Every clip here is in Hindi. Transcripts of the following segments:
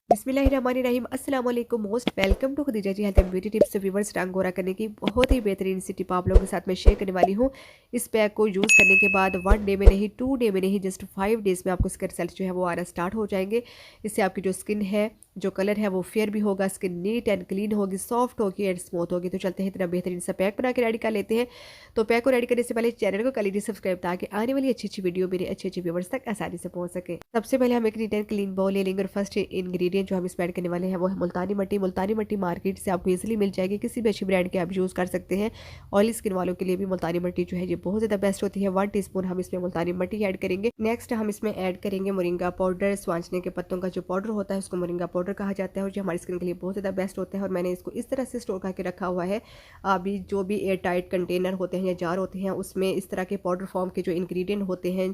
बिस्मिल्लाहिर्रहमानिर्रहीम अस्सलाम वालेकुम most welcome to Khadija ji health and beauty tips viewers. रंग गोरा करने की बहुत ही बेहतरीन सी टिप आप लोगों के साथ में शेयर करने वाली हूँ। इस पैक को यूज़ करने के बाद 1 डे में नहीं 2 डे में नहीं जस्ट 5 डेज़ में आपको इसके रिजल्ट जो है वो आना स्टार्ट हो जाएंगे। इससे आपकी जो स्किन है, जो कलर है वो फेयर भी होगा, स्किन नीट एंड क्लीन होगी, सॉफ्ट होगी एंड स्मूथ होगी। तो चलते हैं इतना बेहतरीन सा पैक बना के रेडी कर लेते हैं। तो पैक को रेडी करने से पहले चैनल को कर लीजिए सब्सक्राइब ताकि आने वाली अच्छी अच्छी वीडियो मेरे अच्छे अच्छे व्यूवर्स तक आसानी से पहुंच सके। सबसे पहले हम एक नीट एंड क्लीन बाउल ले लेंगे और फर्स्ट इंग्रेडिएंट जो हम इसमें ऐड करने वाले हैं वो है मुल्तानी मट्टी। मुल्तानी मट्टी मार्केट से आपको इजीली मिल जाएगी, किसी भी अच्छी ब्रांड के आप यूज़ कर सकते हैं। ऑयली स्किन वालों के लिए भी मुल्तानी मट्टी जो है ये बहुत ज़्यादा बेस्ट होती है। 1 टीस्पून हम इसमें मुल्तानी मट्टी ऐड करेंगे। नेक्स्ट हम इसमें ऐड करेंगे मोरिंगा पाउडर। स्वांजने के पत्तों का जो पाउडर होता है उसको मोरिंगा पाउडर कहा जाता है और जो हमारी स्किन के लिए बहुत ज़्यादा बेस्ट होता है। और मैंने इसको इस तरह से स्टोर करके रखा हुआ है। अभी जो भी एयर टाइट कंटेनर होते हैं या जार होते हैं उसमें इस तरह के पाउडर फॉर्म के जो इंग्रेडिएंट होते हैं,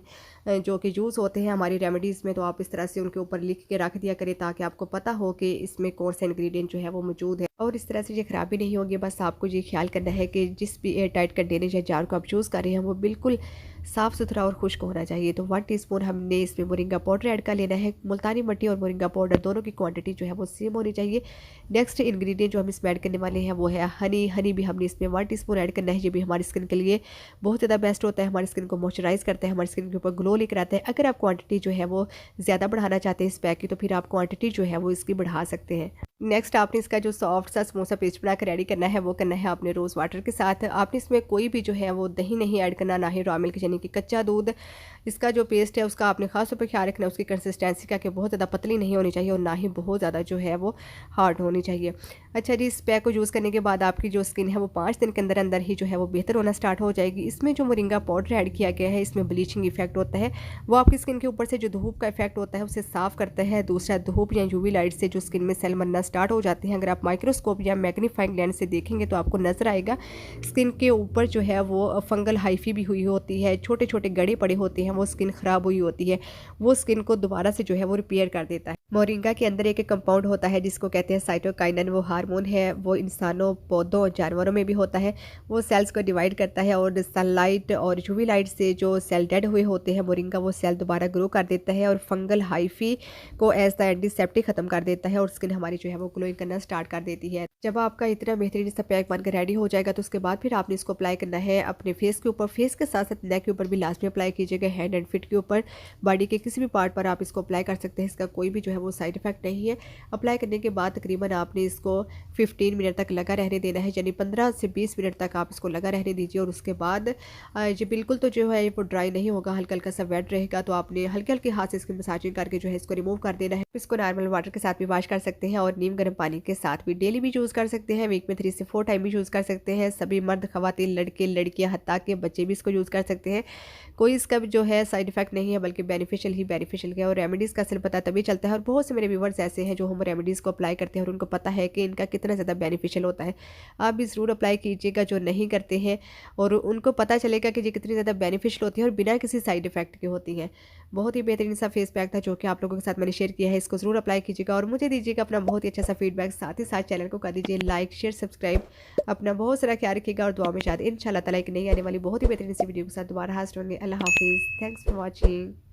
जो कि यूज़ होते हैं हमारी रेमेडीज़ में, तो आप इस तरह से उनके ऊपर लिख के रख दिया करें ताकि आपको पता हो कि इसमें कौन सा इंग्रेडिएंट जो है वो मौजूद है। और इस तरह से ये ख़राब भी नहीं होगी। बस आपको ये ख्याल करना है कि जिस भी एयर टाइट कंटेनर या जार को आप यूज़ कर रहे हैं वो बिल्कुल साफ़ सुथरा और खुश्क होना चाहिए। तो 1 टीस्पून हमने इसमें मोरिंगा पाउडर ऐड कर लेना है। मुल्तानी मट्टी और मोरिंगा पाउडर दोनों की क्वांटिटी जो है वो सेम होनी चाहिए। नेक्स्ट इंग्रेडिएंट जो हम इसमें ऐड करने वाले हैं वो है हनी। हनी भी हमने इसमें 1 टीस्पून ऐड करना है। ये भी हमारी स्किन के लिए बहुत ज़्यादा बेस्ट होता है, हमारी स्किन को मॉइस्चराइज करता है, हमारी स्किन के ऊपर ग्लो लेकर आता है। अगर आप क्वांटिटी जो है वो ज़्यादा बढ़ाना चाहते हैं इस पैक की तो फिर आप क्वांटिटी जो है वो इसकी बढ़ा सकते हैं। नेक्स्ट आपने इसका जो सॉफ्ट सा समोसा पेस्ट बना कर रेडी करना है वो करना है आपने रोज़ वाटर के साथ। आपने इसमें कोई भी जो है वो दही नहीं ऐड करना, ना ही रॉ मिल्क यानी कि कच्चा दूध। इसका जो पेस्ट है उसका आपने खास तौर पर ख्याल रखना है, उसकी कंसिस्टेंसी का कि बहुत ज़्यादा पतली नहीं होनी चाहिए और ना ही बहुत ज़्यादा जो है वो हार्ड होनी चाहिए। अच्छा जी, इस पैक को यूज़ करने के बाद आपकी जो स्किन है वो 5 दिन के अंदर अंदर ही जो है वो बेहतर होना स्टार्ट हो जाएगी। इसमें जो मोरिंगा पाउडर ऐड किया गया है इसमें ब्लीचिंग इफेक्ट होता है, वो आपकी स्किन के ऊपर से जो धूप का इफेक्ट होता है उसे साफ़ करता है। दूसरा, धूप या यूवी लाइट से जो स्किन में सेल बनना स्टार्ट हो जाते हैं, अगर आप माइक्रोस्कोप या मैग्नीफाइंग लेंस से देखेंगे तो आपको नजर आएगा स्किन के ऊपर जो है वो फंगल हाइफी भी हुई होती है, छोटे छोटे गड़े पड़े होते हैं, वो स्किन ख़राब हुई होती है, वो स्किन को दोबारा से जो है वो रिपेयर कर देता है। मोरिंगा के अंदर एक कंपाउंड होता है जिसको कहते हैं साइटोकाइनिन। वो हार्मोन है, वो इंसानों, पौधों, जानवरों में भी होता है। वो सेल्स को डिवाइड करता है और सनलाइट और यूवी लाइट से जो सेल डेड हुए होते हैं मोरिंगा वो सेल दोबारा ग्रो कर देता है और फंगल हाइफी को एज द एंटीसेप्टिक खत्म कर देता है और स्किन हमारी जो है वो ग्लोइंग करना स्टार्ट कर देती है। जब आपका इतना बेहतरीन सा पैक बनकर रेडी हो जाएगा तो उसके बाद फिर आपने इसको अप्लाई करना है अपने फेस के ऊपर। फेस के साथ साथ नेक के ऊपर भी लास्ट में अप्लाई कीजिएगा। हैंड एंड फिट के ऊपर, बॉडी के किसी भी पार्ट पर आप इसको अप्लाई कर सकते हैं। इसका कोई भी जो है वो साइड इफेक्ट नहीं है। अप्लाई करने के बाद तकरीबन आपने इसको 15 मिनट तक लगा रहने देना है, यानी 15 से 20 मिनट तक आप इसको लगा रहने दीजिए। और उसके बाद ये बिल्कुल तो जो है वो ड्राई नहीं होगा, हल्का हल्का सा वेट रहेगा, तो आपने हल्के हल्के हाथ से इसकी मसाजिंग करके जो है इसको रिमूव कर देना है। इसको नॉर्मल वाटर के साथ भी वॉश कर सकते हैं और नीम गर्म पानी के साथ भी डेली भी यूज़ कर सकते हैं। वीक में 3 से 4 टाइम भी यूज़ कर सकते हैं। सभी मर्द, खवातीन, लड़के, लड़कियां, हत्ता के बच्चे भी इसको यूज़ कर सकते हैं। कोई इसका भी जो है साइड इफेक्ट नहीं है, बल्कि बेनिफिशियल ही बेनिफिशियल है। और रेमेडीज़ का असर पता तभी चलता है। और बहुत से मेरे व्यूवर्स ऐसे हैं जो हम रेमेडीज़ को अप्लाई करते हैं और उनको पता है कि इनका कितना ज़्यादा बेनिफिशियल होता है। आप भी ज़रूर अप्लाई कीजिएगा जो नहीं करते हैं, और उनको पता चलेगा कि ये कितनी ज़्यादा बेनिफिशियल होती है और बिना किसी साइड इफेक्ट के होती है। बहुत ही बेहतरीन सा फेस पैक था जो कि आप लोगों के साथ मैंने शेयर किया है। इसको ज़रूर अप्लाई कीजिएगा और मुझे दीजिएगा अपना बहुत ही अच्छा सा फीडबैक। साथ ही साथ चैनल को कर दीजिए लाइक, शेयर, सब्सक्राइब। अपना बहुत सारा ख्याल रखिएगा और दुआ में शायद इंशाल्लाह ताला एक नई आने वाली बहुत ही बेहतरीन सी वीडियो के साथ दोबारा हाजिर होंगे। अल्लाह हाफिज़। Thanks for watching.